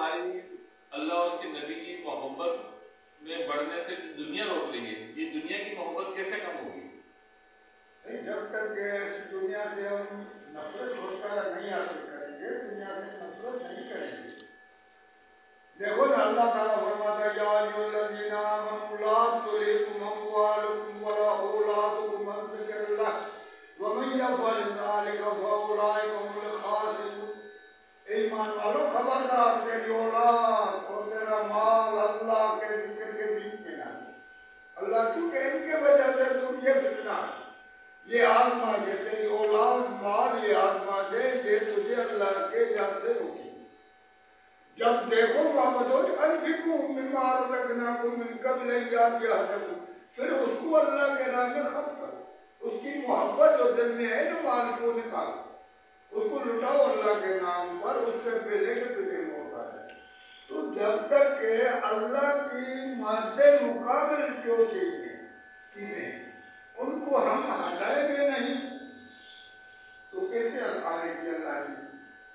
اللہ اور اس کے نبی کی محبت میں بڑھنے سے دنیا روک رہی ہے، یہ دنیا کی محبت کیسے کم ہوگی؟ جب تک کہ اس دنیا سے ہم نفرت چھٹکارا نہیں حاصل کریں گے، دنیا سے نفرت نہیں کریں گے۔ دیکھو نا اللہ تعالیٰ فرماتا ہے یا ایھا الذین آمنوا لا تلھکم اموالکم ولا اولادکم عن ذکر اللہ ومن یفعل ذلک فاولئک هم الخاسرون۔ ایمان والو خبردار، تیری اولاد اور تیرا مال اللہ کے ذکر کے بیچ میں نہ ہے۔ اللہ کیونکہ ان کے وجہ سے تم یہ فتنہ یہ آزمائش ہے، تیری اولاد مال یہ آزمائش ہے، یہ تجھے اللہ کے جان سے روکے۔ جب دیکھو محمد انفقوا مما رزقناکم من قبل ان یأتی احدکم، پھر اس کو اللہ کے راہ میں خرچ کرو، اس کی محبت جو دل میں ہے نا مال کو نکالو، اس کو لٹاؤ اللہ کے نام پر، اس سے پہلے کہ تجھے موت آ جائے۔ تو جب تک کہ اللہ کی مد مقابل جو چیزیں ان کو ہم ہٹائیں گے نہیں تو کیسے آئے گی اللہ کی؟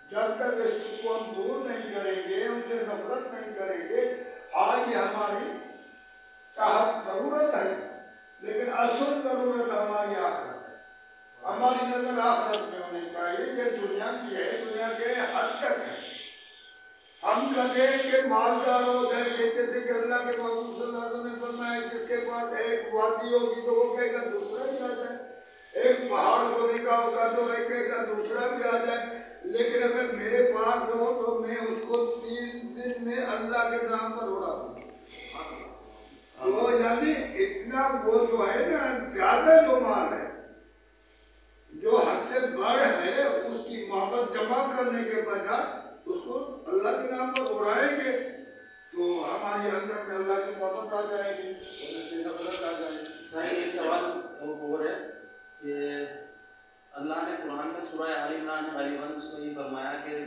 جب تک اس کو ہم دور نہیں کریں گے، ان سے نفرت نہیں کریں گے، ہاں یہ ہماری چاہت ضرورت ہے، لیکن اصل ضرورت ہماری آخرت ہے۔ ہماری نظر آخرت میں ہونی چاہیے، یہ دنیا کی ہے، دنیا کے حد تک ہے۔ ہم کہیں کہ مالدار ہو گئے کہ جیسے کہ اللہ کے محبوب صلی اللہ علیہ وسلم نے فرمایا جس کے پاس ایک وادی ہوگی تو وہ کہے گا دوسرا بھی آ جائے، ایک پہاڑ سونے کا ہوگا تو وہ کہے گا دوسرا بھی آ جائے، لیکن اگر میرے پاس ہو تو میں اس کو 3 دن میں اللہ کے نام پر اڑا دوں۔ تو یعنی اتنا وہ جو ہے نا زیادہ جو مال ہے، جو حد سے بڑھ ہے، اس کی محبت جمع کرنے کے بجائے اس کو اللہ کے نام پر اڑائیں گے تو ہماری اندر میں اللہ کی محبت آ جائے گی، ان سے نفرت آ جائے گی۔ ایک سوال اور ہے کہ اللہ نے قرآن میں سورہ آل عمران غالباً اس کو یہ فرمایا کہ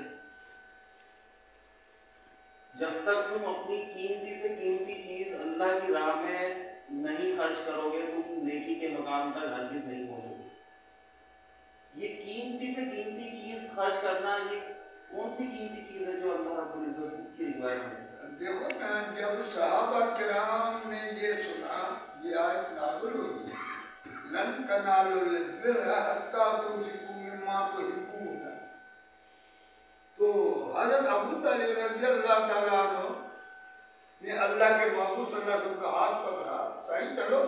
جب تک تم اپنی قیمتی سے قیمتی چیز اللہ کی راہ میں نہیں خرچ کرو گے تم نیکی کے مقام تک ہرگز نہیں پہنچو گے۔ یہ قیمتی سے قیمتی چیز خرچ کرنا، یہ کون سی قیمتی چیز ہے جو اللہ رب العزت کی ریکوائرمنٹ ہے؟ دیکھو نا، جب صحابہ کرام نے یہ سنا، یہ آیت نازل ہوئی لن تنالوا البر حتی تنفقوا مما تحبون، تو حضرت ابو طالب رضی اللہ تعالیٰ عنہ نے اللہ کے محبوب صلی اللہ علیہ وسلم کا ہاتھ پکڑا، صحیح چلو،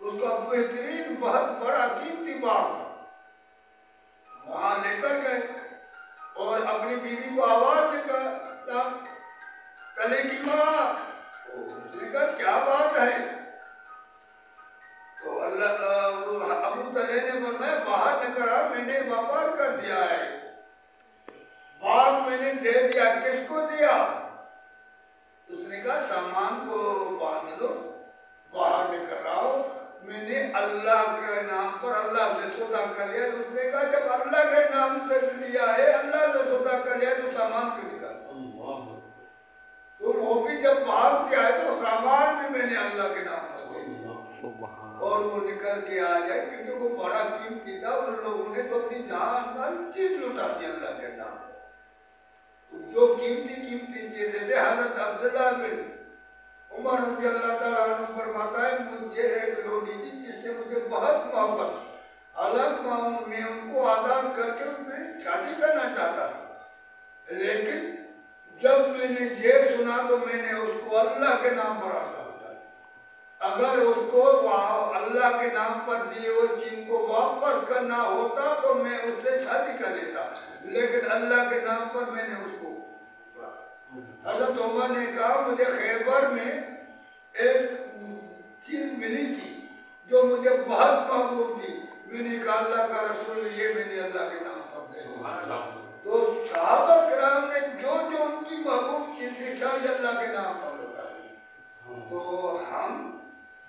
اس کا بہترین بہت بڑا قیمتی باغ تھا، وہاں لے کر گئے اور اپنی بیوی کو آواز نکالا کلے کی ماں، اس نے کہا کیا بات ہے؟ تو اللہ ابو طلحہ نے فرمایا باہر نہ کرا، میں نے وپار کر دیا ہے، باغ میں نے دے دیا، کس کو دیا؟ اس نے کہا سامان کو باندھ لو، باہر نہ کراؤ، میں نے اللہ کے نام پر اللہ سے سودا کر لیا۔ اس نے کہا جب اللہ کے نام سے لیا ہے، اللہ سے سودا کر لیا تو سامان کیوں نکالا؟ تو وہ بھی جب بھاگ کے آئے تو سامان بھی میں نے اللہ کے نام پر دے دیا اور وہ نکل کے آ جائے، کیونکہ وہ بڑا قیمتی تھا، ان لوگوں نے تو اپنی جان ہر چیز لٹا دی اللہ کے نام پر۔ جو قیمتی چیزیں تھے، حضرت عبداللہ بن عمر رضی اللہ تعالیٰ عنہ فرماتا ہے مجھے ایک لوڈی تھی جس سے مجھے بہت محبت، حالانکہ میں ان کو آزاد کر کے ان سے شادی کرنا چاہتا تھا، لیکن جب میں نے یہ سنا تو میں نے اس کو اللہ کے نام پر آزاد کر، اگر اس کو اللہ کے نام پر دیے ہوئے چیز کو واپس کرنا ہوتا تو میں اس سے شادی کر لیتا، لیکن اللہ کے نام پر میں نے اس کو۔ حضرت عمر نے کہا مجھے خیبر میں ایک چیز ملی تھی جو مجھے بہت محبوب تھی، میں نے کہا اللہ کا رسول یہ میں نے اللہ کے نام پر دے دیا۔ تو صحابہ کرام نے جو جو ان کی محبوب چیز تھی ساری اللہ کے نام پر لٹا دی۔ تو ہم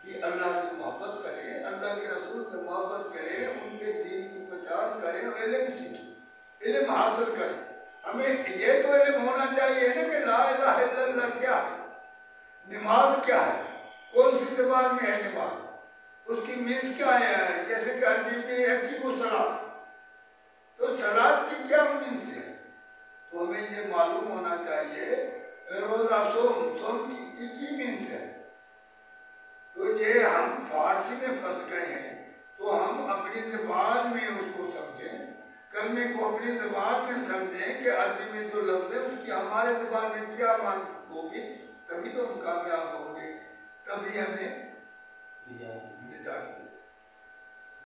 بھی اللہ سے محبت کریں، اللہ کے رسول سے محبت کریں، ان کے دین کی پہچان کریں اور علم سیکھیں، علم حاصل کریں۔ ہمیں یہ تو علم ہونا چاہیے نا کہ لا الہ الا اللہ کیا ہے، نماز کیا ہے، کون سی زبان میں ہے نماز، اس کی مینس کیا ہے، جیسے کہ عربی میں اقیموا الصلاۃ، تو صلاۃ کی کیا مینس ہے، تو ہمیں یہ معلوم ہونا چاہیے روزہ سوم کی مینس ہے. تو یہ ہم فارسی میں پھنس گئے ہیں تو ہم اپنی زبان میں اس کو سمجھیں، کلمے کو اپنی زبان میں سمجھیں کہ عربی میں جو لفظ ہے اس کی ہمارے زبان میں کیا معنی ہوگی، تبھی تو ہم کامیاب ہوں گے، تبھی ہمیں نجات